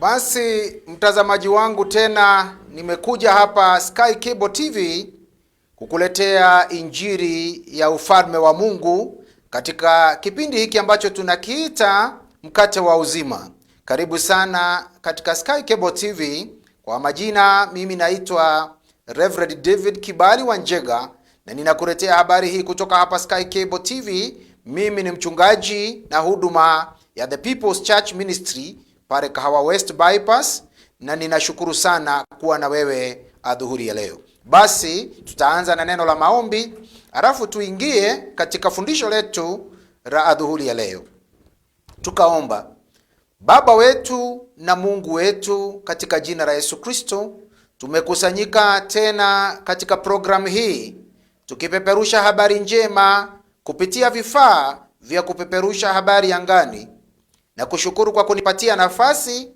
Basi mtazamaji wangu, tena nimekuja hapa Sky Cable TV kukuletea injili ya ufalme wa Mungu katika kipindi hiki ambacho tunakiita mkate wa uzima. Karibu sana katika Sky Cable TV. Kwa majina, mimi naitwa Reverend David Kibali Wanjega na ninakuletea habari hii kutoka hapa Sky Cable TV. Mimi ni mchungaji na huduma ya The People's Church Ministry pale Kahawa West Bypass, na ninashukuru sana kuwa na wewe adhuhuri ya leo. Basi tutaanza na neno la maombi, alafu tuingie katika fundisho letu la adhuhuri ya leo. Tukaomba. Baba wetu na Mungu wetu, katika jina la Yesu Kristo, tumekusanyika tena katika programu hii tukipeperusha habari njema kupitia vifaa vya kupeperusha habari angani, na kushukuru kwa kunipatia nafasi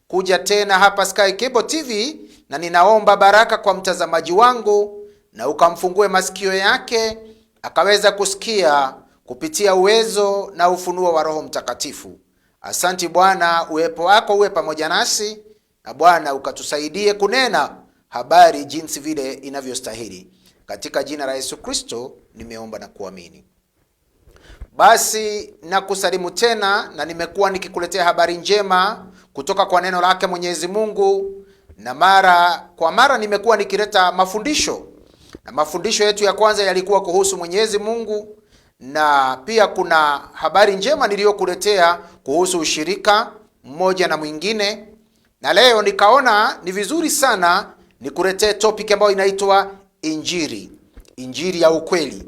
kuja tena hapa Sky Cable TV, na ninaomba baraka kwa mtazamaji wangu na ukamfungue masikio yake akaweza kusikia kupitia uwezo na ufunuo wa Roho Mtakatifu. Asante Bwana, uwepo wako uwe pamoja nasi, na Bwana ukatusaidie kunena habari jinsi vile inavyostahili. Katika jina la Yesu Kristo nimeomba na kuamini. Basi nakusalimu tena, na nimekuwa nikikuletea habari njema kutoka kwa neno lake Mwenyezi Mungu, na mara kwa mara nimekuwa nikileta mafundisho. Na mafundisho yetu ya kwanza yalikuwa kuhusu Mwenyezi Mungu, na pia kuna habari njema niliyokuletea kuhusu ushirika mmoja na mwingine. Na leo nikaona ni vizuri sana nikuletee topic ambayo inaitwa Injili ya ukweli.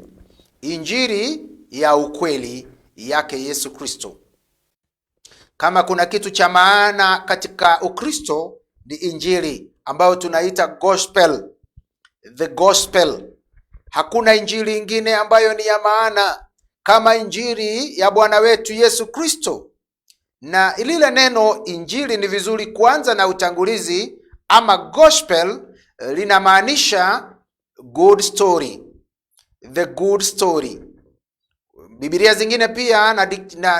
Injili ya ukweli yake Yesu Kristo. Kama kuna kitu cha maana katika Ukristo ni injili ambayo tunaita gospel. The gospel. Hakuna injili ingine ambayo ni ya maana kama injili ya Bwana wetu Yesu Kristo. Na ilile neno injili ni vizuri kuanza na utangulizi, ama gospel linamaanisha good story. The good story. Biblia zingine pia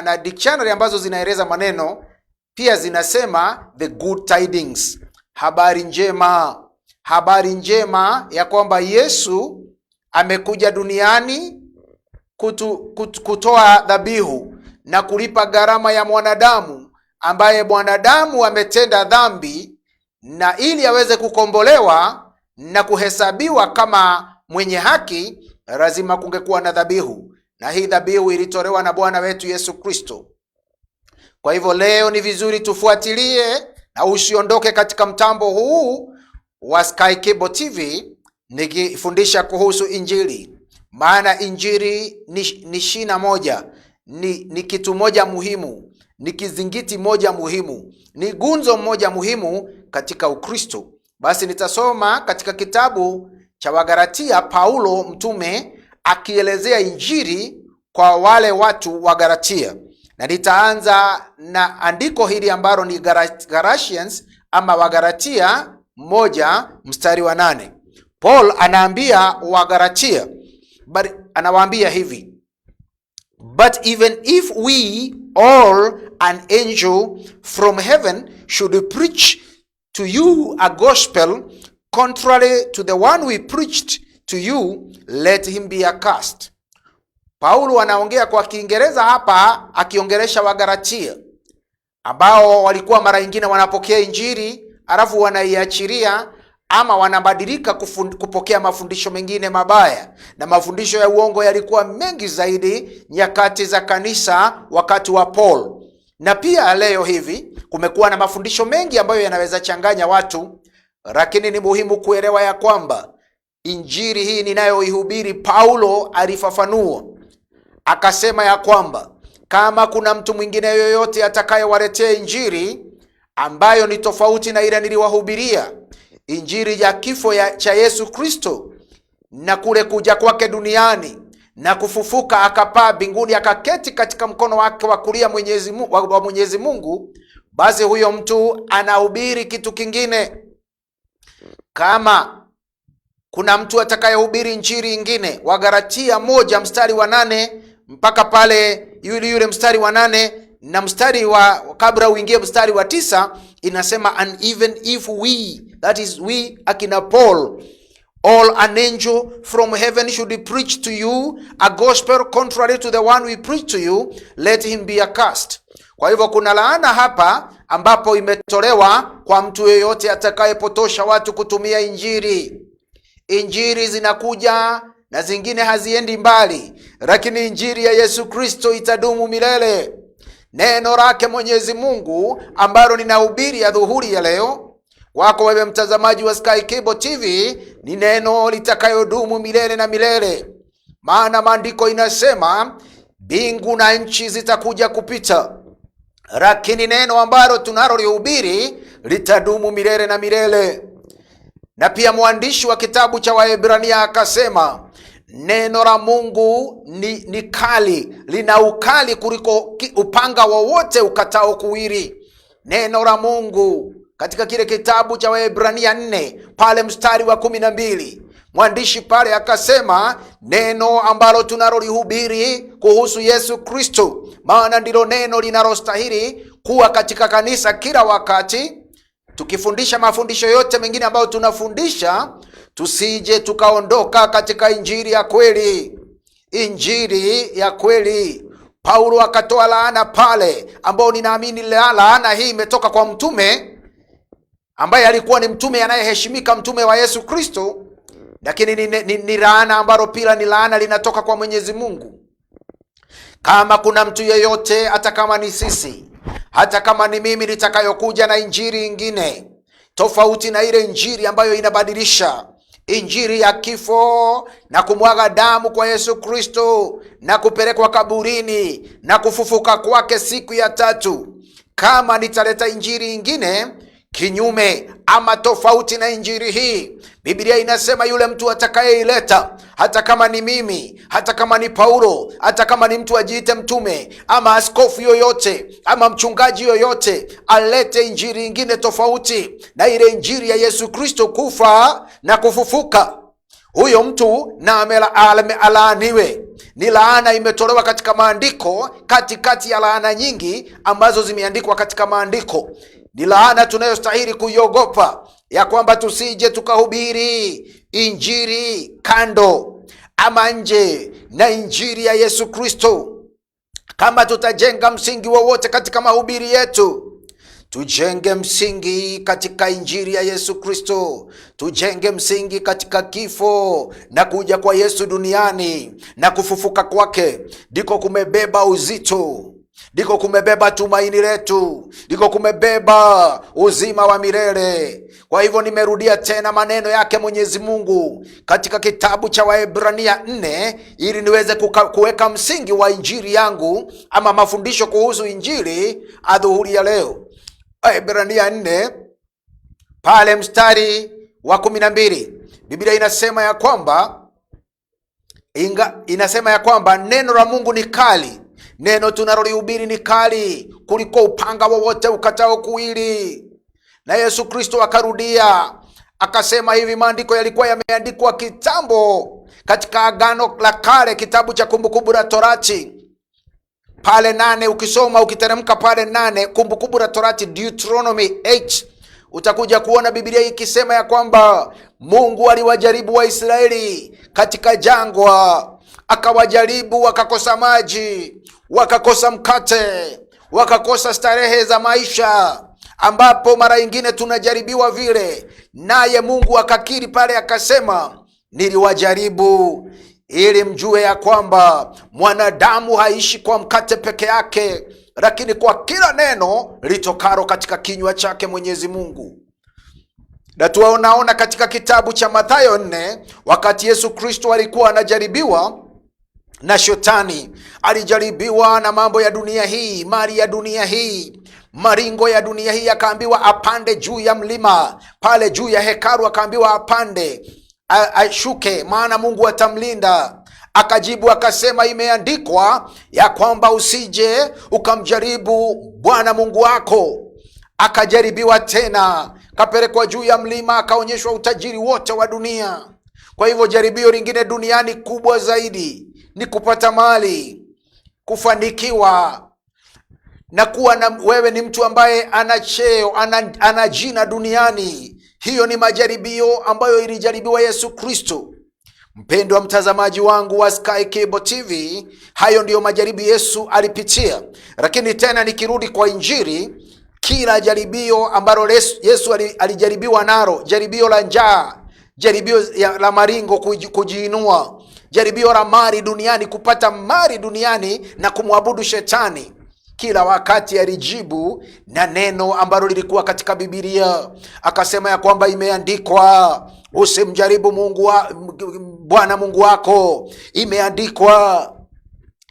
na dictionary ambazo zinaeleza maneno pia zinasema the good tidings. Habari njema. Habari njema ya kwamba Yesu amekuja duniani kutoa dhabihu na kulipa gharama ya mwanadamu ambaye mwanadamu ametenda dhambi, na ili aweze kukombolewa na kuhesabiwa kama mwenye haki lazima kungekuwa na dhabihu. Na hii dhabihu ilitolewa na Bwana wetu Yesu Kristo. Kwa hivyo leo ni vizuri tufuatilie na usiondoke katika mtambo huu wa Sky Cable TV nikifundisha kuhusu injili. Maana injili ni shina moja, ni kitu moja muhimu, ni kizingiti moja muhimu, ni gunzo moja muhimu katika Ukristo. Basi nitasoma katika kitabu cha Wagalatia, Paulo mtume akielezea injili kwa wale watu wa Galatia. Na nitaanza na andiko hili ambalo ni Galatians ama Wagalatia 1:8. Paul anaambia Wagalatia, anawaambia hivi: But even if we or an angel from heaven should preach to you a gospel contrary to the one we preached to you, let him be accursed. Paulo anaongea kwa Kiingereza hapa akiongelesha Wagalatia ambao walikuwa mara nyingine wanapokea injili alafu wanaiachiria ama wanabadilika kupokea mafundisho mengine mabaya, na mafundisho ya uongo yalikuwa mengi zaidi nyakati za kanisa wakati wa Paul. Na pia leo hivi kumekuwa na mafundisho mengi ambayo yanaweza changanya watu, lakini ni muhimu kuelewa ya kwamba injili hii ninayoihubiri, Paulo alifafanua akasema ya kwamba kama kuna mtu mwingine yoyote atakayewaletea injili ambayo ni tofauti na ile niliwahubiria, injili ya kifo cha Yesu Kristo na kule kuja kwake duniani na kufufuka akapaa mbinguni akaketi katika mkono wake wa kulia wa Mwenyezi Mungu, basi huyo mtu anahubiri kitu kingine. Kama kuna mtu atakayehubiri injili nyingine, Wagalatia 1:8 mpaka pale yule mstari wa 8 na mstari wa kabla uingie mstari wa 9, inasema and even if we, that is we akina Paul, all an angel from heaven should preach to you a gospel contrary to the one we preach to you, let him be accursed. Kwa hivyo kuna laana hapa ambapo imetolewa kwa mtu yeyote atakayepotosha watu kutumia injili. Injili zinakuja na zingine haziendi mbali, lakini injili ya Yesu Kristo itadumu milele. Neno lake Mwenyezi Mungu ambalo ninahubiri ya dhuhuri ya leo kwako wewe mtazamaji wa Sky Cable TV ni neno litakayodumu milele na milele. Maana maandiko inasema mbingu na nchi zitakuja kupita, lakini neno ambalo tunalolihubiri litadumu milele na milele. Na pia mwandishi wa kitabu cha Waebrania akasema neno la Mungu ni kali, lina ukali kuliko upanga wowote ukatao kuwili. Neno la Mungu katika kile kitabu cha Waebrania 4 pale mstari wa 12, mwandishi pale akasema neno ambalo tunalolihubiri kuhusu Yesu Kristo, maana ndilo neno linalostahili kuwa katika kanisa kila wakati, tukifundisha mafundisho yote mengine ambayo tunafundisha, tusije tukaondoka katika injili ya kweli. Injili ya kweli. Paulo akatoa laana pale, ambao ninaamini laana hii imetoka kwa mtume ambaye alikuwa ni mtume anayeheshimika, mtume wa Yesu Kristo, lakini ni laana ambalo pia ni laana linatoka kwa Mwenyezi Mungu. Kama kuna mtu yeyote, hata kama ni sisi, hata kama ni mimi, nitakayokuja na injili ingine tofauti na ile injili ambayo inabadilisha, injili ya kifo na kumwaga damu kwa Yesu Kristo na kupelekwa kaburini na kufufuka kwake siku ya tatu, kama nitaleta injili ingine kinyume ama tofauti na injili hii, Biblia inasema yule mtu atakayeileta, hata kama ni mimi, hata kama ni Paulo, hata kama ni mtu ajiite mtume ama askofu yoyote ama mchungaji yoyote, alete injili ingine tofauti na ile injili ya Yesu Kristo kufa na kufufuka, huyo mtu na alaaniwe. Ni laana imetolewa katika maandiko, katikati ya laana nyingi ambazo zimeandikwa katika maandiko. Ni laana tunayostahili kuiogopa, ya kwamba tusije tukahubiri injili kando ama nje na injili ya Yesu Kristo. Kama tutajenga msingi wowote katika mahubiri yetu, tujenge msingi katika injili ya Yesu Kristo. Tujenge msingi katika kifo na kuja kwa Yesu duniani na kufufuka kwake. Ndiko kumebeba uzito, ndiko kumebeba tumaini letu, ndiko kumebeba uzima wa milele. Kwa hivyo nimerudia tena maneno yake Mwenyezi Mungu katika kitabu cha Waebrania 4 ili niweze kuweka msingi wa injili yangu ama mafundisho kuhusu injili adhuhuri ya leo. Waebrania 4 pale mstari wa 12, Biblia inasema ya kwamba neno la Mungu ni kali. Neno tunalolihubiri ni kali kuliko upanga wowote ukatao kuwili. Na Yesu Kristo akarudia akasema hivi, maandiko yalikuwa yameandikwa kitambo katika Agano la Kale, kitabu cha Kumbukumbu la Torati pale 8, ukisoma ukiteremka pale 8, Kumbukumbu la Torati Deuteronomy 8, utakuja kuona Biblia ikisema ya kwamba Mungu aliwajaribu Waisraeli katika jangwa, akawajaribu, wakakosa maji, wakakosa mkate, wakakosa starehe za maisha, ambapo mara nyingine tunajaribiwa vile. Naye Mungu akakiri pale akasema, niliwajaribu ili mjue ya kwamba mwanadamu haishi kwa mkate peke yake, lakini kwa kila neno litokalo katika kinywa chake Mwenyezi Mungu. Na tunaona katika kitabu cha Mathayo 4, wakati Yesu Kristo alikuwa anajaribiwa na Shetani, alijaribiwa na mambo ya dunia hii, mali ya dunia hii, maringo ya dunia hii. Akaambiwa apande juu ya mlima pale juu ya hekalu, akaambiwa apande ashuke, maana Mungu atamlinda. Akajibu akasema, imeandikwa ya kwamba usije ukamjaribu Bwana Mungu wako. Akajaribiwa tena, kapelekwa juu ya mlima, akaonyeshwa utajiri wote wa dunia. Kwa hivyo jaribio lingine duniani kubwa zaidi ni kupata mali, kufanikiwa na kuwa na wewe ni mtu ambaye ana cheo, ana jina duniani. Hiyo ni majaribio ambayo ilijaribiwa Yesu Kristo. Mpendwa mtazamaji wangu wa Sky Cable TV, hayo ndiyo majaribu Yesu alipitia. Lakini tena nikirudi kwa Injili, kila jaribio ambalo Yesu alijaribiwa nalo, jaribio la njaa, jaribio la maringo, kujiinua, jaribio la mali duniani, kupata mali duniani na kumwabudu shetani, kila wakati alijibu na neno ambalo lilikuwa katika Biblia. Akasema ya kwamba imeandikwa, usimjaribu Bwana Mungu wako. Imeandikwa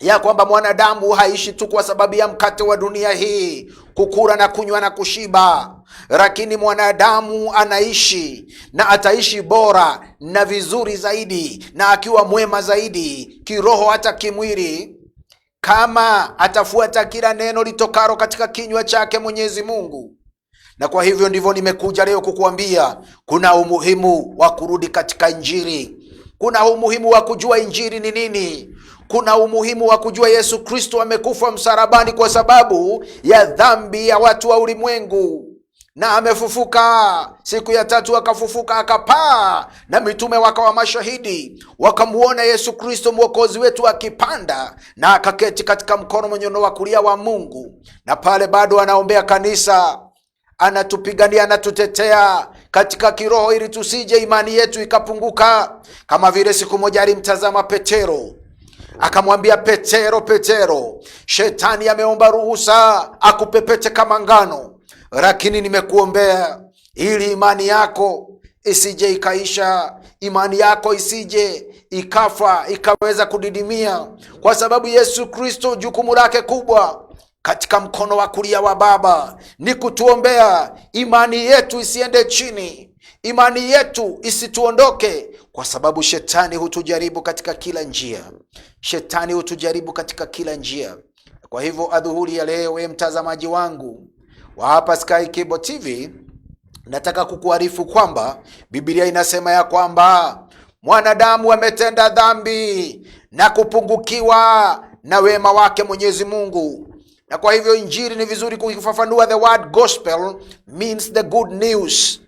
ya kwamba mwanadamu haishi tu kwa sababu ya mkate wa dunia hii, kukula na kunywa na kushiba, lakini mwanadamu anaishi na ataishi bora na vizuri zaidi, na akiwa mwema zaidi kiroho hata kimwili, kama atafuata kila neno litokaro katika kinywa chake Mwenyezi Mungu. Na kwa hivyo ndivyo nimekuja leo kukuambia, kuna umuhimu wa kurudi katika Injili. Kuna umuhimu wa kujua Injili ni nini. Kuna umuhimu wa kujua Yesu Kristo amekufa msalabani kwa sababu ya dhambi ya watu wa ulimwengu, na amefufuka siku ya tatu, akafufuka akapaa, na mitume wakawa mashahidi, wakamuona Yesu Kristo mwokozi wetu akipanda na akaketi katika mkono mwenye wa kulia wa Mungu. Na pale bado anaombea kanisa, anatupigania, anatutetea katika kiroho ili tusije imani yetu ikapunguka. Kama vile siku moja alimtazama Petero, akamwambia Petero, Petero, shetani ameomba ruhusa akupepete kama ngano, lakini nimekuombea ili imani yako isije ikaisha, imani yako isije ikafa, ikaweza kudidimia. Kwa sababu Yesu Kristo jukumu lake kubwa katika mkono wa kulia wa Baba ni kutuombea imani yetu isiende chini, imani yetu isituondoke, kwa sababu shetani hutujaribu katika kila njia. Shetani hutujaribu katika kila njia. Kwa hivyo adhuhuri ya leo, wewe mtazamaji wangu wa hapa Sky Cable TV, nataka kukuarifu kwamba Biblia inasema ya kwamba mwanadamu ametenda dhambi na kupungukiwa na wema wake Mwenyezi Mungu. Na kwa hivyo Injili ni vizuri kuifafanua. The word gospel means the good news.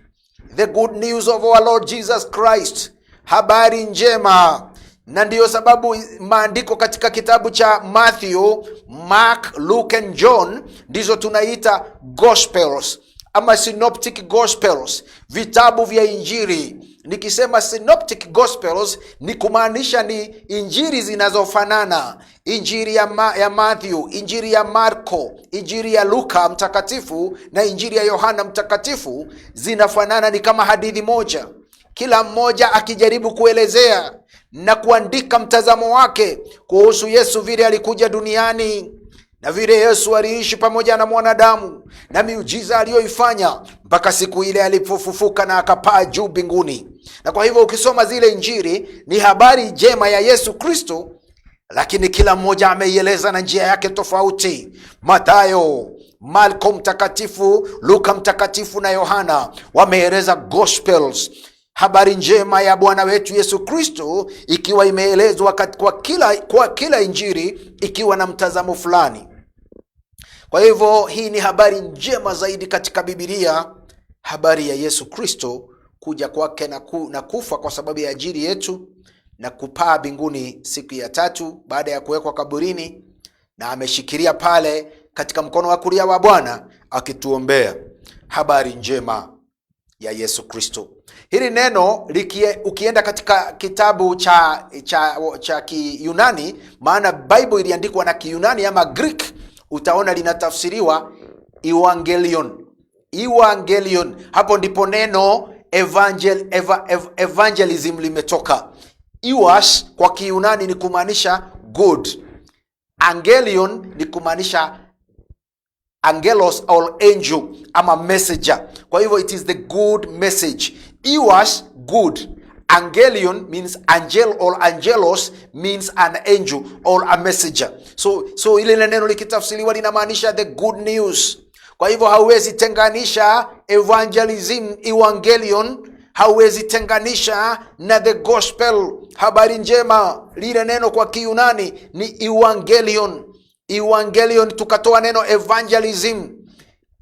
The good news of our Lord Jesus Christ. Habari njema. Na ndiyo sababu maandiko katika kitabu cha Matthew, Mark, Luke and John ndizo tunaita gospels ama synoptic gospels, vitabu vya Injili. Nikisema synoptic gospels ni kumaanisha ni injili zinazofanana. Injili ya Matthew, Injili ya Marko, Injili ya Luka mtakatifu na Injili ya Yohana mtakatifu zinafanana, ni kama hadithi moja, kila mmoja akijaribu kuelezea na kuandika mtazamo wake kuhusu Yesu, vile alikuja duniani na vile Yesu aliishi pamoja na mwanadamu na miujiza aliyoifanya mpaka siku ile alipofufuka na akapaa juu mbinguni. Na kwa hivyo ukisoma zile Injili ni habari njema ya Yesu Kristo, lakini kila mmoja ameieleza na njia yake tofauti. Mathayo, Marko mtakatifu, Luka mtakatifu na Yohana wameeleza gospels, habari njema ya Bwana wetu Yesu Kristo, ikiwa imeelezwa kwa kila Injili ikiwa na mtazamo fulani. Kwa hivyo hii ni habari njema zaidi katika Biblia, habari ya Yesu Kristo kuja kwake na kufa kwa sababu ya ajili yetu na kupaa mbinguni siku ya tatu baada ya kuwekwa kaburini, na ameshikilia pale katika mkono wa kulia wa Bwana akituombea. Habari njema ya Yesu Kristo. Hili neno ukienda katika kitabu cha Kiyunani, maana Bible iliandikwa na Kiyunani ama Greek, utaona linatafsiriwa evangelion. Evangelion, hapo ndipo neno evangelism limetoka. Ewas kwa Kiyunani ni kumaanisha good. Angelion ni kumaanisha angelos or angel ama messenger. Kwa hivyo it is the good message. Ewas good. Angelion means angel or angelos means an angel or a messenger. So ile neno likitafsiriwa linamaanisha the good news. Kwa hivyo hauwezi tenganisha evangelism, evangelion, hauwezi tenganisha na the gospel, habari njema. Lile neno kwa Kiyunani ni evangelion. evangelion, tukatoa neno evangelism,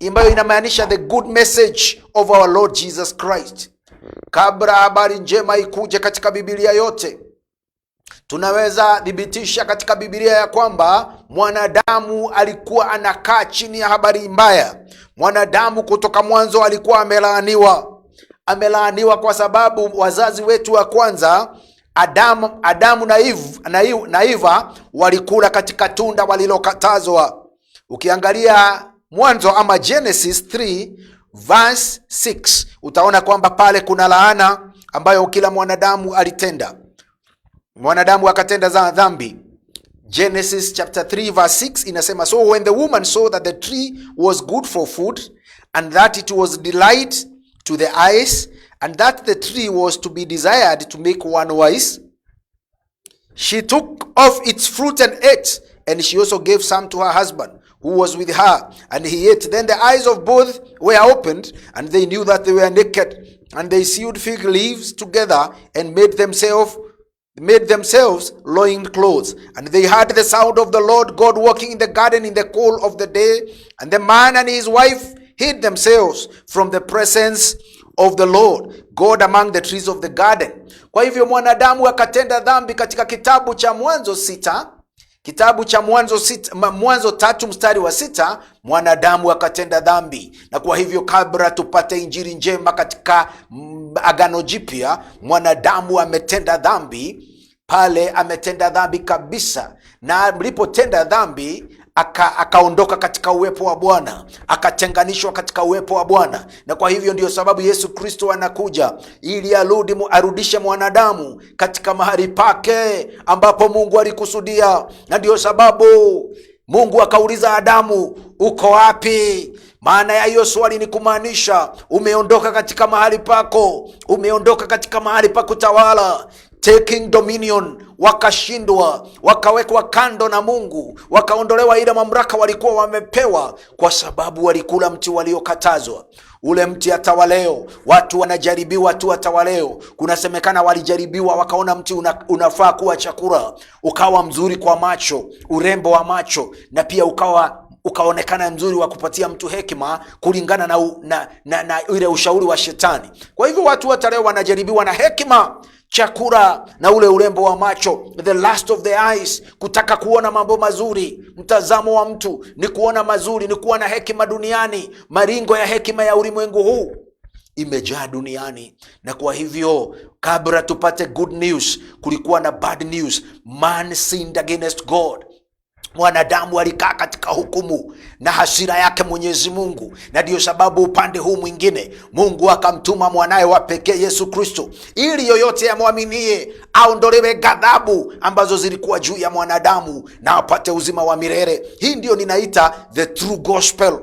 ambayo inamaanisha the good message of our Lord Jesus Christ. Kabla habari njema ikuje katika Biblia yote, tunaweza dhibitisha katika Biblia ya kwamba mwanadamu alikuwa anakaa chini ya habari mbaya. Mwanadamu kutoka mwanzo alikuwa amelaaniwa kwa sababu wazazi wetu wa kwanza Adamu na Eva walikula katika tunda walilokatazwa. Ukiangalia Mwanzo ama Genesis 3 verse 6, utaona kwamba pale kuna laana ambayo kila mwanadamu alitenda. Mwanadamu akatenda dhambi. Genesis chapter 3 verse 6 inasema, so when the woman saw that the tree was good for food, and that it was delight to the eyes, and that the tree was to be desired to make one wise, she took of its fruit and ate, and she also gave some to her husband who was with her, and he ate. Then the eyes of both were opened, and they knew that they were naked, and they sewed fig leaves together and made themselves loin clothes. And they heard the sound of the Lord God walking in the garden in the cool of the day, and the man and his wife hid themselves from the presence of the Lord God among the trees of the garden. Kwa hivyo mwanadamu akatenda dhambi. Katika kitabu cha Mwanzo 3 mstari wa 6, mwanadamu akatenda dhambi. Na kwa hivyo kabla tupate injili njema katika Agano Jipya, mwanadamu ametenda dhambi. Pale ametenda dhambi kabisa, na alipotenda dhambi akaondoka katika uwepo wa Bwana, akatenganishwa katika uwepo wa Bwana. Na kwa hivyo ndio sababu Yesu Kristo anakuja ili arudishe mwanadamu katika mahali pake ambapo Mungu alikusudia. Na ndio sababu Mungu akauliza Adamu, uko wapi? Maana ya hiyo swali ni kumaanisha umeondoka katika mahali pako, umeondoka katika mahali pa kutawala, taking dominion. Wakashindwa, wakawekwa kando na Mungu, wakaondolewa ile mamlaka walikuwa wamepewa kwa sababu walikula mti waliokatazwa. Ule mti hata waleo watu wanajaribiwa tu. Hata waleo kunasemekana walijaribiwa, wakaona mti unafaa kuwa chakula, ukawa mzuri kwa macho, urembo wa macho, na pia ukaonekana mzuri wa kupatia mtu hekima kulingana na ile ushauri wa shetani. Kwa hivyo watu hata leo wanajaribiwa na hekima, chakula na ule urembo wa macho, the lust of the eyes, kutaka kuona mambo mazuri. Mtazamo wa mtu ni kuona mazuri, ni kuwa na hekima duniani. Maringo ya hekima ya ulimwengu huu imejaa duniani. Na kwa hivyo kabla tupate good news, kulikuwa na bad news. Man sinned against God. Mwanadamu alikaa katika hukumu na hasira yake Mwenyezi Mungu. Na ndio sababu upande huu mwingine Mungu akamtuma mwanae wa pekee Yesu Kristo, ili yoyote amwaminie aondolewe ghadhabu ambazo zilikuwa juu ya mwanadamu na apate uzima wa milele. Hii ndio ninaita the true gospel,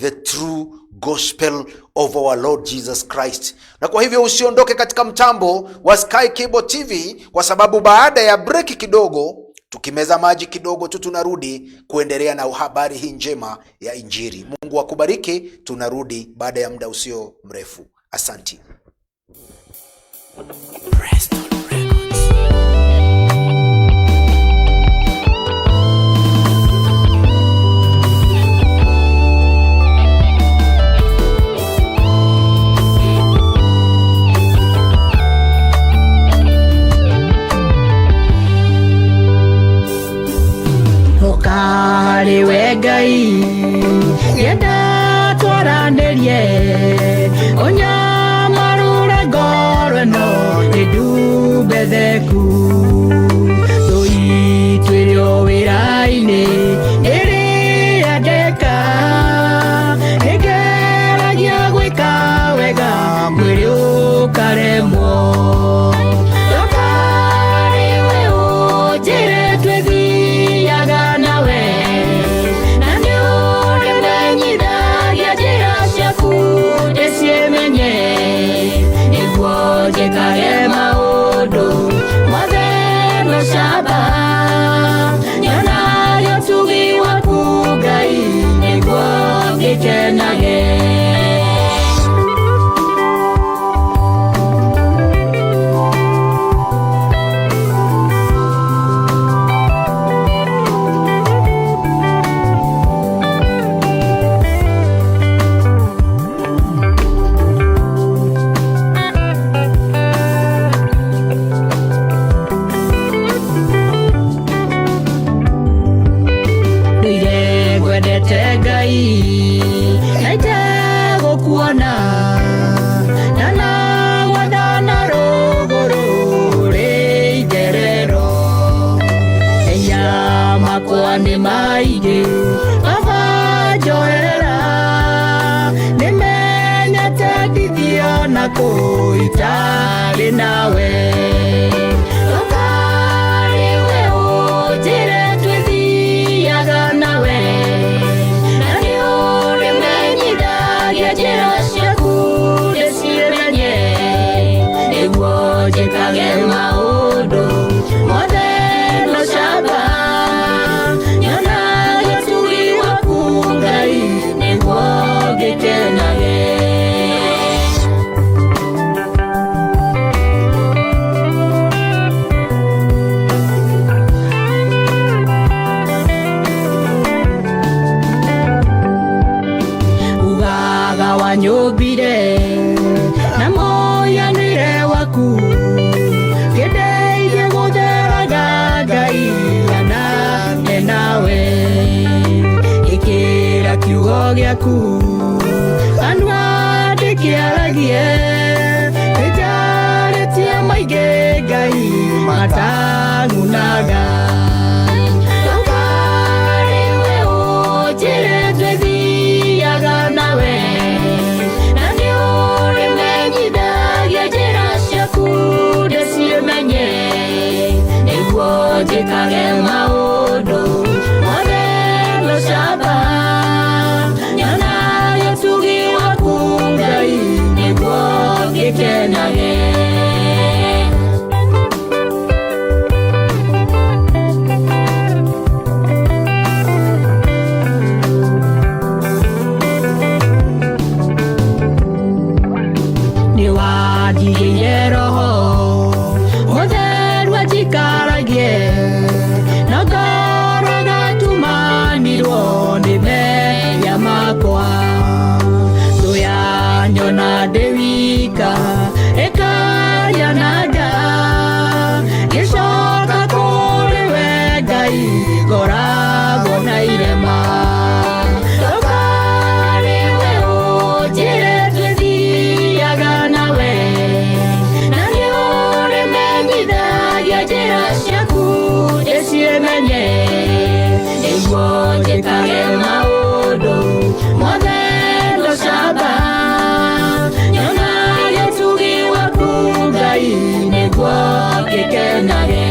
the true gospel of our Lord Jesus Christ. Na kwa hivyo usiondoke katika mtambo wa Sky Cable TV, kwa sababu baada ya break kidogo, tukimeza maji kidogo tu, tunarudi kuendelea na habari hii njema ya Injili. Mungu akubariki. Tunarudi baada ya muda usio mrefu. Asante. Kariwe Ngai yenda twaranĩrie onyamarũre ngoro ĩno ĩndumbetheku tũitwĩrio wĩra-inĩ ĩrĩa ndeka ĩngeragia gwĩka wega mwĩrĩ ũkaremwo. Kare maũndũ mothe Ngai naitego kuona nana wadana rogoro reigerero eya makwa ni maige baba joera nimenya tedithio na kuitari nawe nyobire na moya nire waku kedeire goderaga Ngai na nawe ikira kiugo giaku anwa dikiaragie ejaretie maige Ngai matangunaga Jekage maudo modelo shaba nyana yesugi waku Ngai nebo gekenage ni wadiye roho modelo wajikaragie na devika eka yanaga yeshoka korewe Ngai gora gona irema okariwe ojire twezi yaganawe nanyore menyida yajira shaku esiremenye ego jekage maudo modelo shaba nebo gekenage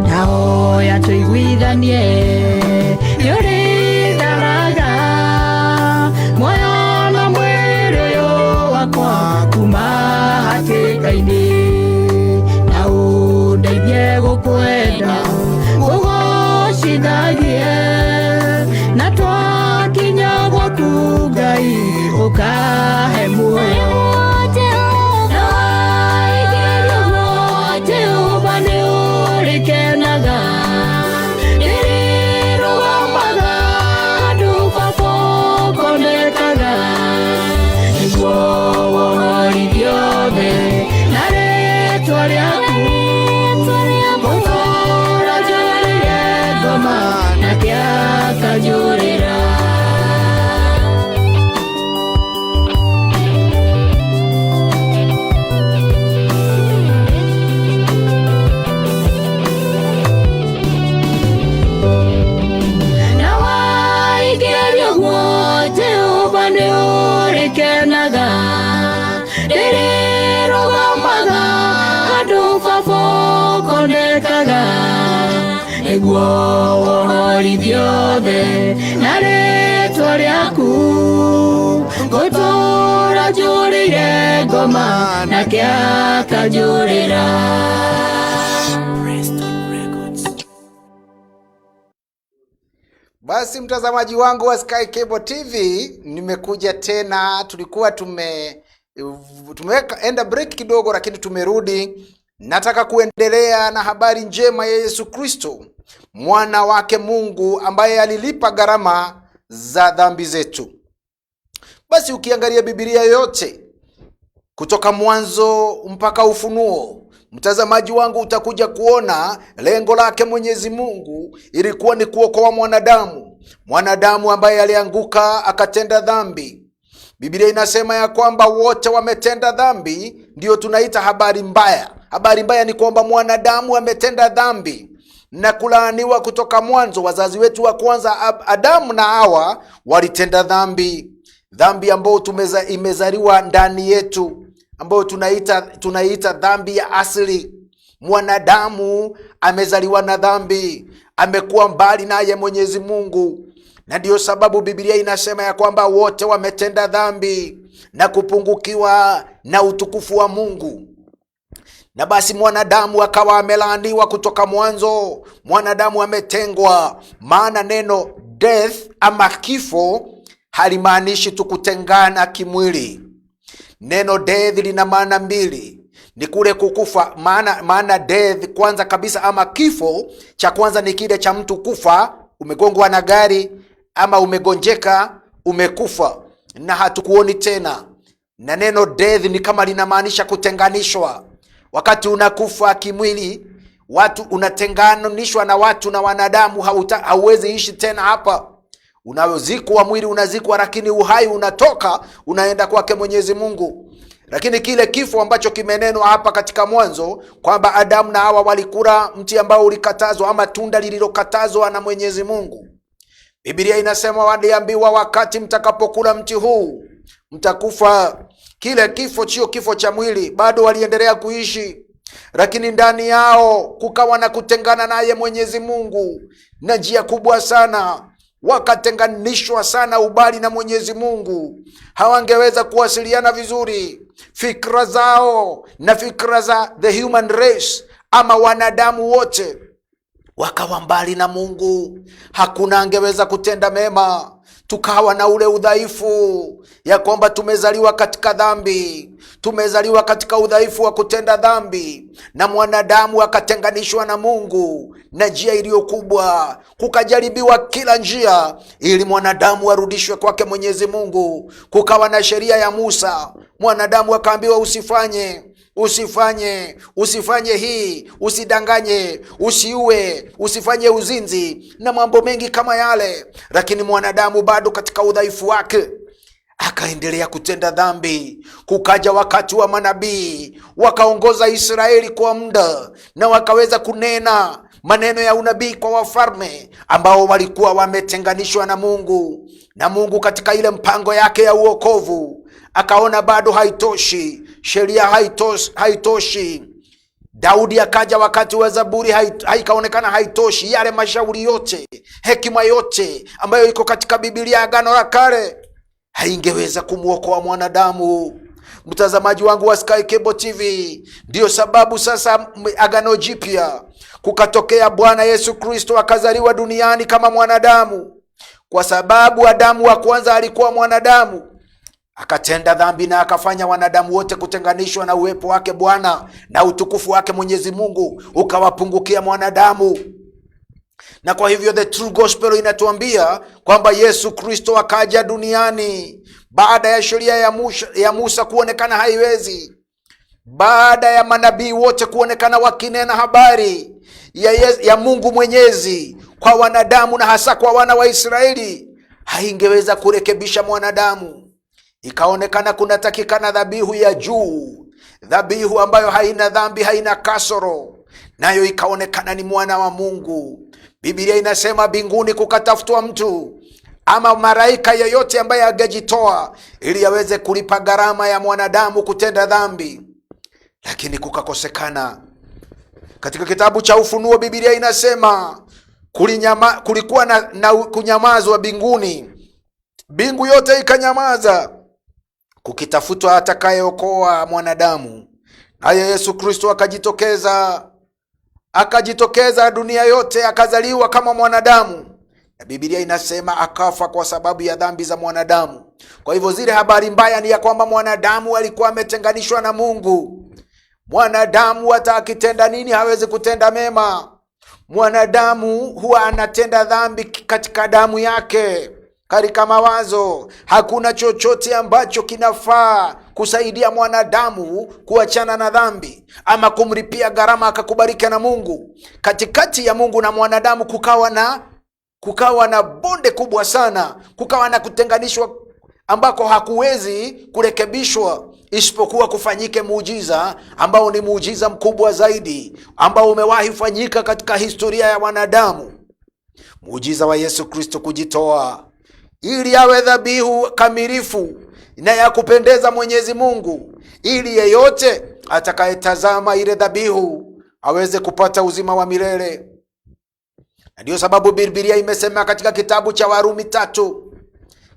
nao ya tuiguithanie yuri daraga moyo na mwiri yo wakwa kuma hatikaini kwenda gugocithagie na twakinya gwaku Ngai ukahe muoyo Jehova urikenaga irirugomaga andu babo konekaga niguo wohorithio thĩ na rĩĩtwa rĩaku na kiakajurira na waigerio wote ubane urikenaga ririrugomaga andu babo konekaga niguo wohorithio thĩ na rĩĩtwa rĩaku ngũtũũra njũrĩire ngoma na kĩakajũrĩra. Basi mtazamaji wangu wa Sky Cable TV, nimekuja tena. Tulikuwa tumeweka break kidogo, lakini tumerudi. Nataka kuendelea na habari njema ya Yesu Kristo, mwana wake Mungu ambaye alilipa gharama za dhambi zetu. Basi ukiangalia Biblia yote kutoka Mwanzo mpaka Ufunuo, mtazamaji wangu, utakuja kuona lengo lake Mwenyezi Mungu ilikuwa ni kuokoa mwanadamu ambaye alianguka akatenda dhambi. Biblia inasema ya kwamba wote wametenda dhambi, ndio tunaita habari mbaya. Habari mbaya ni kwamba mwanadamu ametenda dhambi na kulaaniwa kutoka mwanzo. Wazazi wetu wa kwanza Adamu na Hawa walitenda dhambi ambayo imezaliwa ndani yetu, ambayo tunaita dhambi ya asili. Mwanadamu amezaliwa na dhambi, amekuwa mbali naye Mwenyezi Mungu, na ndiyo sababu Biblia inasema ya kwamba wote wametenda dhambi na kupungukiwa na utukufu wa Mungu. Na basi mwanadamu akawa amelaaniwa kutoka mwanzo. Mwanadamu ametengwa, maana neno death ama kifo halimaanishi tu kutengana kimwili. Neno death lina maana mbili, ni kule kukufa. Maana death kwanza kabisa, ama kifo cha kwanza ni kile cha mtu kufa, umegongwa na gari ama umegonjeka, umekufa na hatukuoni tena. Na neno death ni kama linamaanisha kutenganishwa. Wakati unakufa kimwili, unatenganishwa na watu na wanadamu, hauwezi ishi tena hapa. Unazikwa, mwili unazikwa, lakini uhai unatoka, unaenda kwake Mwenyezi Mungu. Lakini kile kifo ambacho kimenenwa hapa katika Mwanzo, kwamba Adamu na Hawa walikula mti ambao ulikatazwa, ama tunda lililokatazwa na Mwenyezi Mungu. Biblia inasema waliambiwa, wakati mtakapokula mti huu mtakufa. Kile kifo sio kifo cha mwili, bado waliendelea kuishi, lakini ndani yao kukawa na kutengana naye Mwenyezi Mungu na njia kubwa sana. Wakatenganishwa sana ubali na Mwenyezi Mungu, hawangeweza kuwasiliana vizuri. Fikra zao na fikra za the human race ama wanadamu wote wakawa mbali na Mungu. Hakuna angeweza kutenda mema. Tukawa na ule udhaifu ya kwamba tumezaliwa katika dhambi, tumezaliwa katika udhaifu wa kutenda dhambi, na mwanadamu akatenganishwa na Mungu na njia iliyo kubwa. Kukajaribiwa kila njia ili mwanadamu arudishwe kwake Mwenyezi Mungu. Kukawa na sheria ya Musa, mwanadamu akaambiwa usifanye hii, usidanganye, usiue, usifanye uzinzi na mambo mengi kama yale. Lakini mwanadamu bado katika udhaifu wake akaendelea kutenda dhambi. Kukaja wakati wa manabii, wakaongoza Israeli kwa muda, na wakaweza kunena maneno ya unabii kwa wafalme ambao walikuwa wametenganishwa na Mungu. Na Mungu katika ile mpango yake ya uokovu akaona bado haitoshi, sheria haitoshi. Daudi akaja wakati wa Zaburi, haikaonekana haitoshi. Yale mashauri yote, hekima yote ambayo iko katika Biblia Agano la Kale haingeweza kumuokoa mwanadamu. Mtazamaji wangu wa Sky Cable TV, ndio sababu sasa Agano Jipya kukatokea Bwana Yesu Kristo, akazaliwa duniani kama mwanadamu. Kwa sababu Adamu wa kwanza alikuwa mwanadamu, akatenda dhambi na akafanya wanadamu wote kutenganishwa na uwepo wake Bwana, na utukufu wake Mwenyezi Mungu ukawapungukia mwanadamu. Na kwa hivyo the true gospel inatuambia kwamba Yesu Kristo akaja duniani baada ya sheria ya Musa kuonekana haiwezi, baada ya manabii wote kuonekana wakinena habari ya Mungu Mwenyezi kwa wanadamu na hasa kwa wana wa Israeli, haingeweza kurekebisha mwanadamu. Ikaonekana kunatakikana dhabihu ya juu, dhabihu ambayo haina dhambi, haina kasoro, nayo ikaonekana ni mwana wa Mungu. Biblia inasema mbinguni kukatafutwa mtu ama malaika yeyote ambaye angejitoa ili aweze kulipa gharama ya mwanadamu kutenda dhambi, lakini kukakosekana. Katika kitabu cha Ufunuo Biblia inasema kulikuwa na kunyamazwa mbinguni, mbingu yote ikanyamaza kukitafutwa atakayeokoa mwanadamu. Naye Yesu Kristo akajitokeza dunia yote, akazaliwa kama mwanadamu, na Biblia inasema akafa kwa sababu ya dhambi za mwanadamu. Kwa hivyo zile habari mbaya ni ya kwamba mwanadamu alikuwa ametenganishwa na Mungu. Mwanadamu hata akitenda nini hawezi kutenda mema. Mwanadamu huwa anatenda dhambi katika damu yake, katika mawazo. Hakuna chochote ambacho kinafaa kusaidia mwanadamu kuachana na dhambi ama kumlipia gharama akakubalika na Mungu. Katikati ya Mungu na mwanadamu kukawa na bonde kubwa sana, kukawa na kutenganishwa ambako hakuwezi kurekebishwa isipokuwa kufanyike muujiza ambao ni muujiza mkubwa zaidi ambao umewahi fanyika katika historia ya wanadamu. Muujiza wa Yesu Kristo kujitoa ili awe dhabihu kamilifu na ya kupendeza Mwenyezi Mungu, ili yeyote atakayetazama ile dhabihu aweze kupata uzima wa milele. Na ndio sababu Biblia imesema katika kitabu cha Warumi 3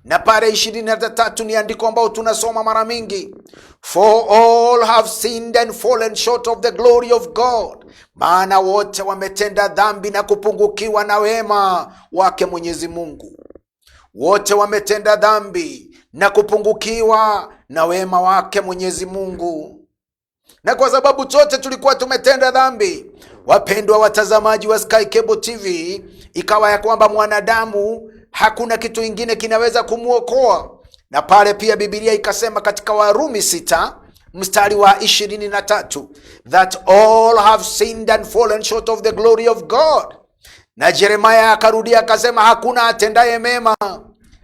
na pale 23 ni andiko ambao tunasoma mara mingi, for all have sinned and fallen short of the glory of God, maana wote wametenda dhambi na kupungukiwa na wema wake Mwenyezi Mungu. Wote wametenda dhambi na kupungukiwa na wema wake Mwenyezi Mungu. Na kwa sababu sote tulikuwa tumetenda dhambi, wapendwa watazamaji wa Sky Cable TV, ikawa ya kwamba mwanadamu hakuna kitu ingine kinaweza kumuokoa. Na pale pia Biblia ikasema katika Warumi 6 mstari wa 23, that all have sinned and fallen short of the glory of God. Na Yeremia akarudia akasema, hakuna atendaye mema,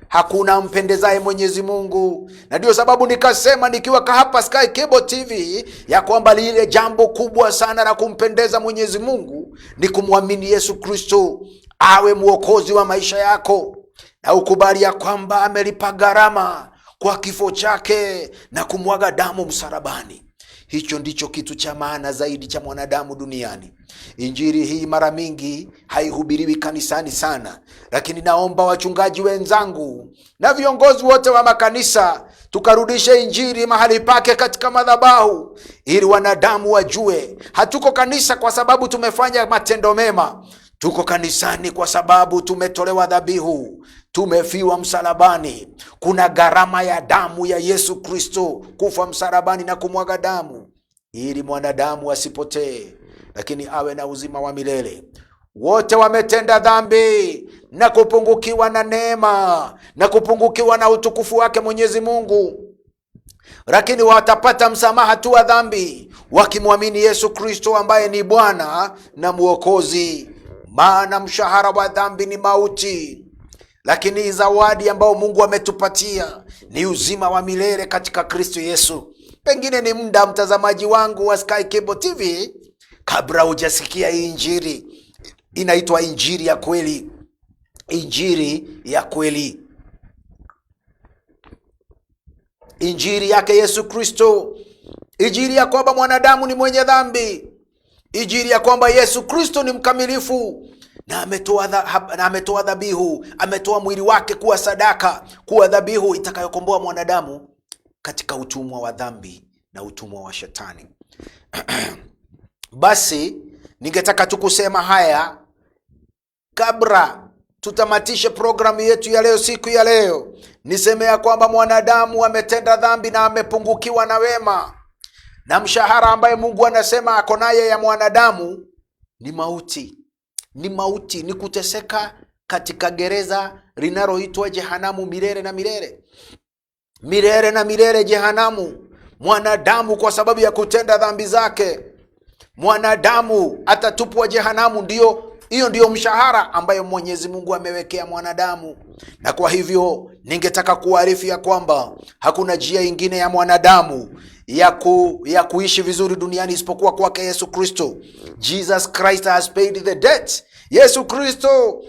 hakuna mpendezaye Mwenyezi Mungu. Na ndio sababu nikasema nikiwa hapa Sky Cable TV ya kwamba lile jambo kubwa sana la kumpendeza Mwenyezi Mungu ni kumwamini Yesu Kristo awe mwokozi wa maisha yako, na ukubali ya kwamba amelipa gharama kwa kifo chake na kumwaga damu msalabani. Hicho ndicho kitu cha maana zaidi cha mwanadamu duniani. Injili hii mara mingi haihubiriwi kanisani sana, lakini naomba wachungaji wenzangu na viongozi wote wa makanisa tukarudishe injili mahali pake katika madhabahu, ili wanadamu wajue hatuko kanisa kwa sababu tumefanya matendo mema. Tuko kanisani kwa sababu tumetolewa dhabihu, tumefiwa msalabani. Kuna gharama ya damu ya Yesu Kristo kufa msalabani na kumwaga damu ili mwanadamu asipotee lakini awe na uzima wa milele. Wote wametenda dhambi na kupungukiwa na neema na kupungukiwa na utukufu wake Mwenyezi Mungu, lakini watapata msamaha tu wa dhambi wakimwamini Yesu Kristo ambaye ni Bwana na Mwokozi. Maana mshahara wa dhambi ni mauti, lakini zawadi ambao Mungu ametupatia ni uzima wa milele katika Kristo Yesu. Pengine ni muda, mtazamaji wangu wa Sky Cable TV, kabla hujasikia hii injili, inaitwa injili ya kweli. Injili ya kweli, injili yake Yesu Kristo, injili ya kwamba mwanadamu ni mwenye dhambi, injili ya kwamba Yesu Kristo ni mkamilifu na ametoa dhabihu, ametoa mwili wake kuwa sadaka, kuwa dhabihu itakayokomboa mwanadamu katika utumwa wa dhambi na utumwa wa shetani. Basi ningetaka tukusema haya kabla tutamatishe programu yetu ya leo. Siku ya leo niseme ya kwamba mwanadamu ametenda dhambi na amepungukiwa na wema, na mshahara ambaye Mungu anasema ako naye ya mwanadamu ni mauti. Ni mauti, ni kuteseka katika gereza linaloitwa jehanamu milele na milele. Milele na milele jehanamu. Mwanadamu kwa sababu ya kutenda dhambi zake, mwanadamu atatupwa jehanamu. Hiyo ndio mshahara ambayo Mwenyezi Mungu amewekea mwanadamu. Na kwa hivyo ningetaka kuarifu ya kwamba hakuna njia ingine ya mwanadamu ya kuishi vizuri duniani isipokuwa kwake Yesu Kristo. Jesus Christ has paid the debt. Yesu Kristo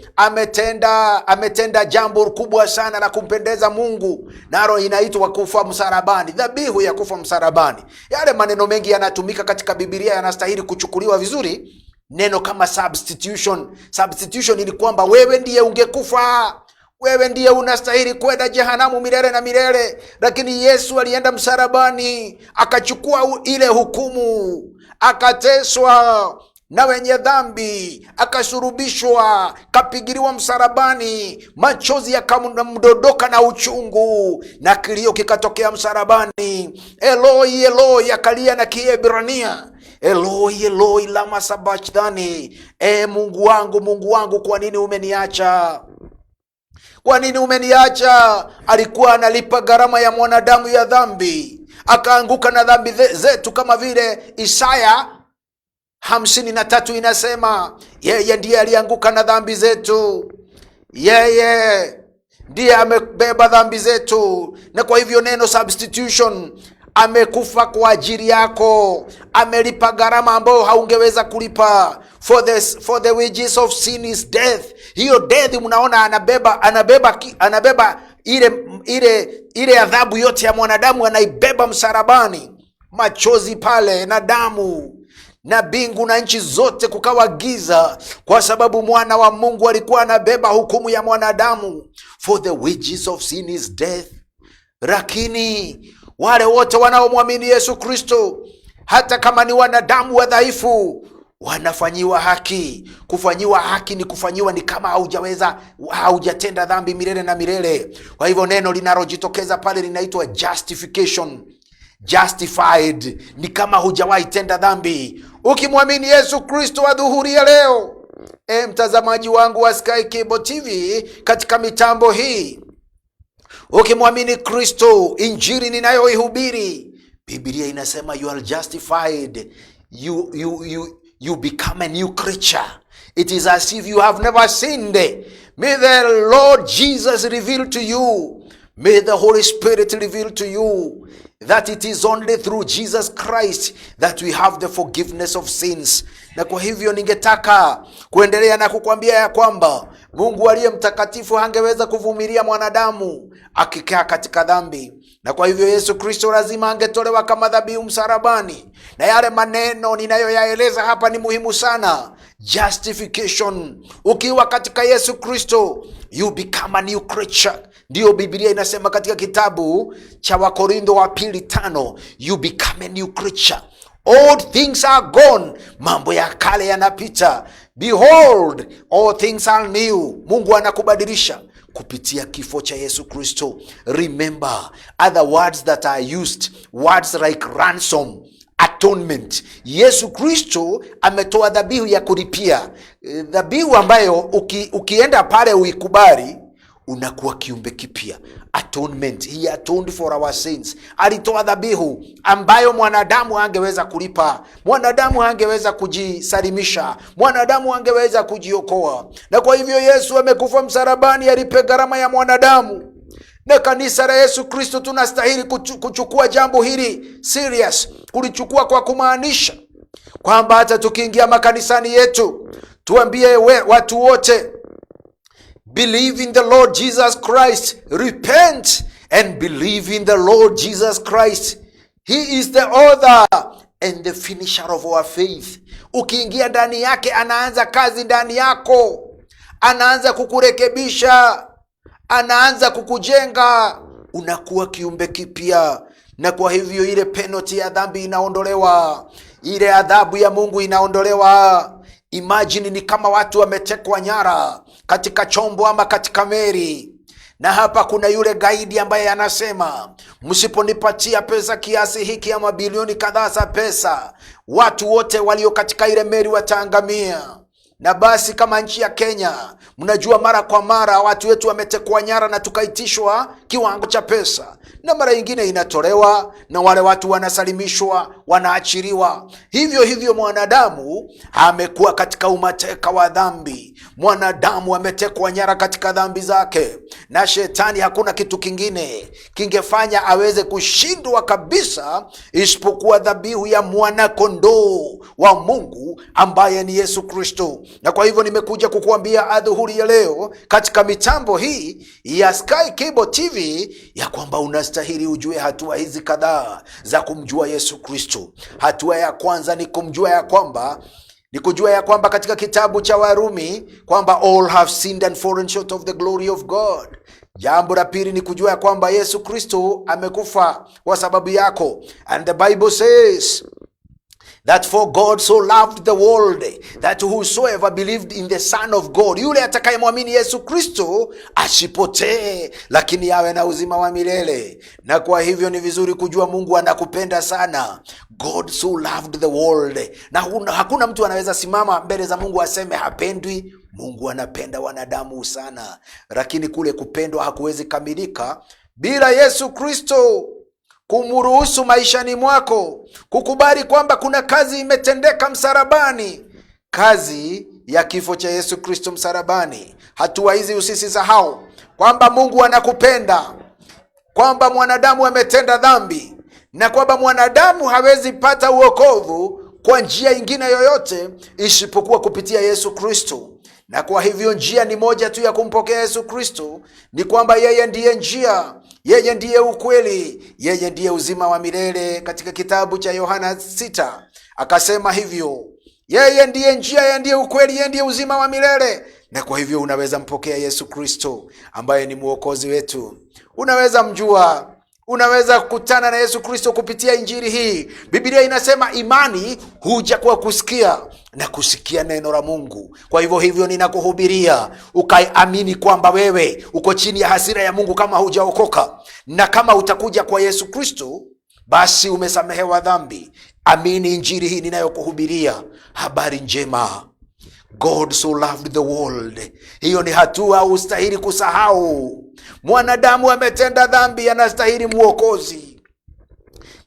ametenda jambo kubwa sana la kumpendeza Mungu, nalo inaitwa kufa msalabani, dhabihu ya kufa msalabani. Yale maneno mengi yanatumika katika Biblia yanastahili kuchukuliwa vizuri. Neno kama substitution. Substitution ni kwamba wewe ndiye ungekufa, wewe ndiye unastahili kwenda jehanamu milele na milele, lakini Yesu alienda msalabani akachukua ile hukumu, akateswa na wenye dhambi, akasurubishwa, kapigiliwa msalabani, machozi yakamdodoka na uchungu, na kilio kikatokea msalabani. Eloi Eloi, akalia na Kiebrania, Eloi Eloi lama sabachthani, Mungu wangu kwa nini umeniacha? Kwa nini umeniacha? Alikuwa analipa gharama ya mwanadamu ya dhambi, akaanguka na dhambi zetu, kama vile Isaya 53 inasema yeye ndiye alianguka na dhambi zetu, yeye ndiye amebeba dhambi zetu. Na kwa hivyo neno substitution, amekufa kwa ajili yako, amelipa gharama ambayo haungeweza kulipa. For the wages of sin is death. Hiyo death mnaona anabeba ile adhabu yote ya mwanadamu, anaibeba msalabani, machozi pale na damu, na mbingu na nchi zote kukawa giza, kwa sababu mwana wa Mungu alikuwa anabeba hukumu ya mwanadamu. For the wages of sin is death. Lakini wale wote wanaomwamini Yesu Kristo, hata kama ni wanadamu wadhaifu, wanafanyiwa haki. Kufanyiwa haki ni kufanyiwa ni kama haujatenda dhambi milele na milele. Kwa hivyo neno linalojitokeza pale linaitwa justification. Justified ni kama hujawahi tenda dhambi. Ukimwamini Yesu Kristo adhuhuri ya leo, mtazamaji wangu wa Sky Cable TV katika mitambo hii, ukimwamini Kristo, injili ninayoihubiri, Biblia inasema you are justified. You become a new creature. It is as if you have never sinned. May the Lord Jesus reveal to you, may the Holy Spirit reveal to you that it is only through Jesus Christ that we have the forgiveness of sins. Na kwa hivyo ningetaka kuendelea na kukwambia ya kwamba Mungu aliye mtakatifu hangeweza kuvumilia mwanadamu akikaa katika dhambi. Na kwa hivyo Yesu Kristo lazima angetolewa kama dhabihu msalabani. Na yale maneno ninayoyaeleza hapa ni muhimu sana. Justification. Ukiwa katika Yesu Kristo, you become a new creature. Ndiyo Biblia inasema katika kitabu cha Wakorintho wa 2:5, you become a new creature. All things are gone. Mambo ya kale yanapita. Behold, all things are new. Mungu anakubadilisha kupitia kifo cha Yesu Kristo. Remember, other words that are used, words like ransom, atonement. Yesu Kristo ametoa dhabihu ya kulipia, dhabihu ambayo ukienda pale uikubali, unakuwa kiumbe kipya. Atonement, he atoned for our sins. Alitoa dhabihu ambayo mwanadamu hangeweza kulipa, mwanadamu hangeweza kujisalimisha, mwanadamu hangeweza kujiokoa. Na kwa hivyo Yesu amekufa msalabani, alipe gharama ya mwanadamu. Na kanisa la Yesu Kristo tunastahili kuchukua jambo hili serious, kulichukua kwa kumaanisha kwamba hata tukiingia makanisani yetu, tuambie watu wote, believe in the Lord Jesus Christ. Repent and believe in the Lord Jesus Christ. He is the author and the finisher of our faith. Ukiingia ndani yake, anaanza kazi ndani yako. Anaanza kukurekebisha, anaanza kukujenga, unakuwa kiumbe kipya. Na kwa hivyo ile penalty ya dhambi inaondolewa, ile adhabu ya Mungu inaondolewa. Imagine ni kama watu wametekwa nyara katika chombo ama katika meli, na hapa kuna yule gaidi ambaye anasema, msiponipatia pesa kiasi hiki ama bilioni kadhaa za pesa, watu wote walio katika ile meli wataangamia. Na basi kama nchi ya Kenya, mnajua mara kwa mara watu wetu wametekwa nyara na tukaitishwa kiwango cha pesa, na mara nyingine inatolewa na wale watu wanasalimishwa, wanaachiliwa. Hivyo mwanadamu amekuwa katika umateka wa dhambi. Mwanadamu ametekwa nyara katika dhambi zake, na shetani hakuna kitu kingine kingefanya aweze kushindwa kabisa isipokuwa dhabihu ya mwana kondoo wa Mungu ambaye ni Yesu Kristo. Na kwa hivyo nimekuja kukuambia adhuhuri ya leo katika mitambo hii ya Sky Cable TV ya kwamba unastahili ujue hatua hizi kadhaa za kumjua Yesu Kristo. Hatua ya kwanza ni kujua ya kwamba katika kitabu cha Warumi kwamba all have sinned and fallen short of the glory of God. Jambo la pili ni kujua ya kwamba Yesu Kristo amekufa kwa sababu yako. And the Bible says that for God so loved the world that whosoever believed in the Son of God, yule atakayemwamini Yesu Kristo asipotee, lakini awe na uzima wa milele. Na kwa hivyo ni vizuri kujua Mungu anakupenda sana. God so loved the world. Na hakuna mtu anaweza simama mbele za Mungu aseme hapendwi. Mungu anapenda wanadamu sana, lakini kule kupendwa hakuwezi kamilika bila Yesu Kristo kumruhusu maishani mwako, kukubali kwamba kuna kazi imetendeka msalabani, kazi ya kifo cha Yesu Kristo msalabani. Hatua hizi usisisahau kwamba Mungu anakupenda, kwamba mwanadamu ametenda dhambi, na kwamba mwanadamu hawezi pata uokovu kwa njia ingine yoyote isipokuwa kupitia Yesu Kristo. Na kwa hivyo njia ni moja tu ya kumpokea Yesu Kristo, ni kwamba yeye ndiye njia, yeye ndiye ukweli, yeye ndiye uzima wa milele. Katika kitabu cha Yohana 6 akasema hivyo, yeye ndiye njia, yeye ndiye ukweli, yeye ndiye uzima wa milele. Na kwa hivyo unaweza mpokea Yesu Kristo ambaye ni mwokozi wetu. Unaweza mjua, unaweza kukutana na Yesu Kristo kupitia injili hii. Biblia inasema imani huja kwa kusikia na kusikia neno la Mungu. Kwa hivyo ninakuhubiria ukaamini kwamba wewe uko chini ya hasira ya Mungu kama hujaokoka, na kama utakuja kwa Yesu Kristo basi umesamehewa dhambi. Amini injili hii ninayokuhubiria, habari njema. God so loved the world. Hiyo ni hatua ustahili kusahau. Mwanadamu ametenda dhambi, anastahili mwokozi,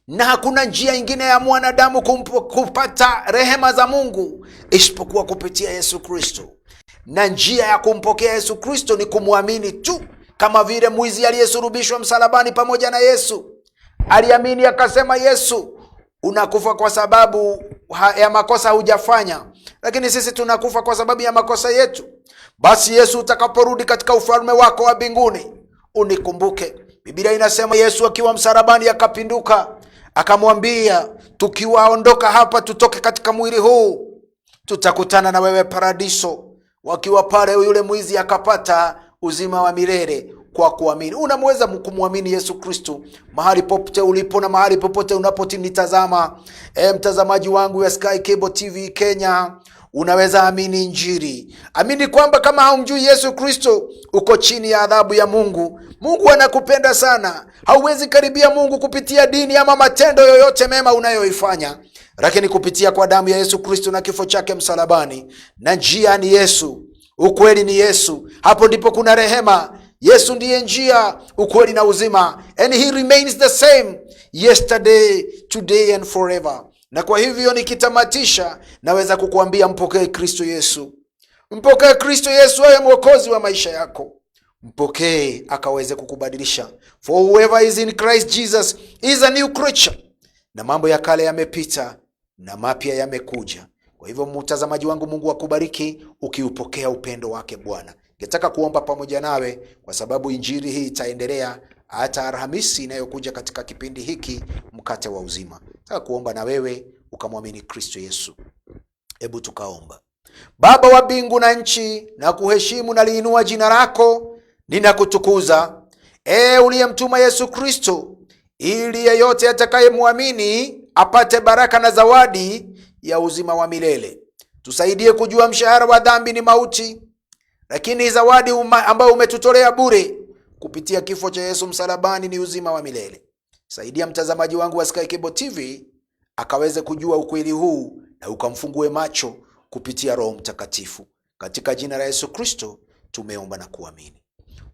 na hakuna njia ingine ya mwanadamu kupata rehema za Mungu isipokuwa kupitia Yesu Kristo. Na njia ya kumpokea Yesu Kristo ni kumwamini tu, kama vile mwizi aliyesulubishwa msalabani pamoja na Yesu aliamini, akasema, Yesu, unakufa kwa sababu ya makosa hujafanya, lakini sisi tunakufa kwa sababu ya makosa yetu. Basi Yesu, utakaporudi katika ufalme wako wa mbinguni, unikumbuke. Biblia inasema Yesu akiwa msalabani akapinduka, akamwambia, tukiwaondoka hapa, tutoke katika mwili huu, tutakutana na wewe paradiso. Wakiwa pale, yule mwizi akapata uzima wa milele kwa kuamini. Unaweza kumwamini Yesu Kristo mahali popote ulipo na mahali popote unapotinitazama. Mtazamaji wangu ya Sky Cable TV Kenya, unaweza amini injili. Amini kwamba kama haumjui Yesu Kristo uko chini ya adhabu ya Mungu. Mungu anakupenda sana. Hauwezi karibia Mungu kupitia dini ama matendo yoyote mema unayoifanya, lakini kupitia kwa damu ya Yesu Kristo na kifo chake msalabani. Na njia ni Yesu, ukweli ni Yesu. Hapo ndipo kuna rehema. Yesu ndiye njia, ukweli na uzima, and he remains the same yesterday, today and forever. Na kwa hivyo nikitamatisha, naweza kukuambia mpokee Kristo Yesu. Mpokee Kristo Yesu awe mwokozi wa maisha yako. Mpokee akaweze kukubadilisha. For whoever is in Christ Jesus is a new creature. Na mambo ya kale yamepita na mapya yamekuja. Kwa hivyo mtazamaji wangu, Mungu akubariki ukiupokea upendo wake Bwana. Ningetaka kuomba pamoja nawe kwa sababu injili hii itaendelea hata Alhamisi inayokuja katika kipindi hiki mkate wa uzima. Nataka kuomba na wewe ukamwamini Kristo Yesu. Hebu tukaomba. Baba wa mbingu na nchi, na kuheshimu na liinua jina lako, ninakutukuza. Uliyemtuma Yesu Kristo ili yeyote atakayemwamini apate baraka na zawadi ya uzima wa milele. Tusaidie kujua mshahara wa dhambi ni mauti, lakini zawadi ambayo umetutolea bure kupitia kifo cha Yesu msalabani ni uzima wa milele. Saidia mtazamaji wangu wa Sky Cable TV akaweze kujua ukweli huu na ukamfungue macho kupitia Roho Mtakatifu. Katika jina la Yesu Kristo tumeomba na kuamini.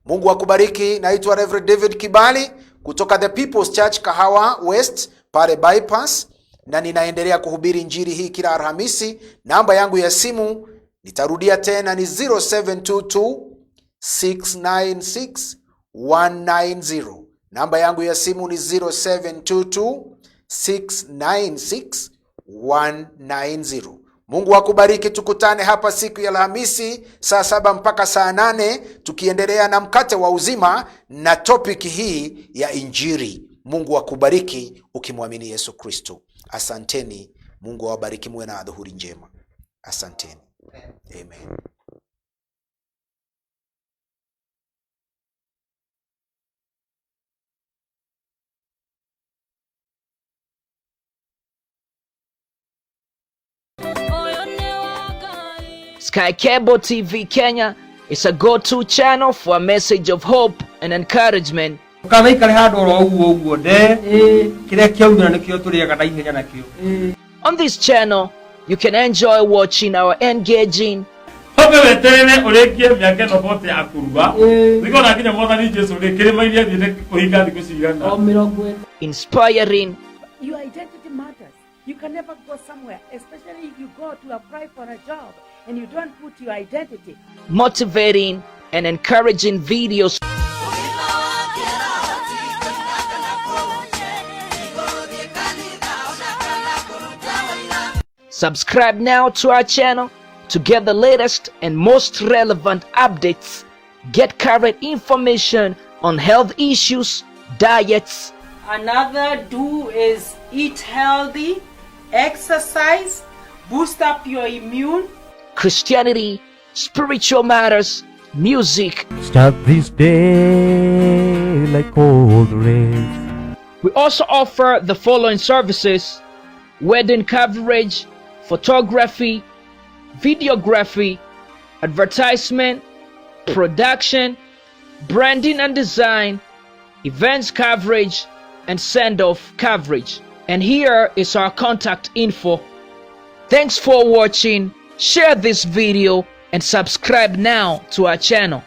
Mungu akubariki. Naitwa Reverend David Kibali kutoka The People's Church Kahawa West pale bypass, na ninaendelea kuhubiri injili hii kila Alhamisi. Namba yangu ya simu nitarudia tena ni 0722 696 190. Namba yangu ya simu ni 0722 696 190. Mungu akubariki. Tukutane hapa siku ya Alhamisi saa 7 mpaka saa 8 tukiendelea na mkate wa uzima na topic hii ya injili. Mungu akubariki ukimwamini Yesu Kristo. Asanteni. Mungu awabariki, muwe na adhuhuri njema. Asanteni. Amen. Sky Cable TV Kenya is a go-to channel for a message of hope and encouragement. On this channel, you can enjoy watching our engaging, inspiring, Your identity matters. You can never go somewhere, especially if you go to apply for a job and you don't put your identity. motivating, and encouraging videos. Subscribe now to our channel to get the latest and most relevant updates. Get current information on health issues, diets. Another do is eat healthy, exercise, boost up your immune. Christianity, spiritual matters, music. Start this day like cold rain. We also offer the following services: wedding coverage, photography, videography, advertisement, production, branding and design, events coverage, and send-off coverage. And here is our contact info. Thanks for watching. Share this video and subscribe now to our channel.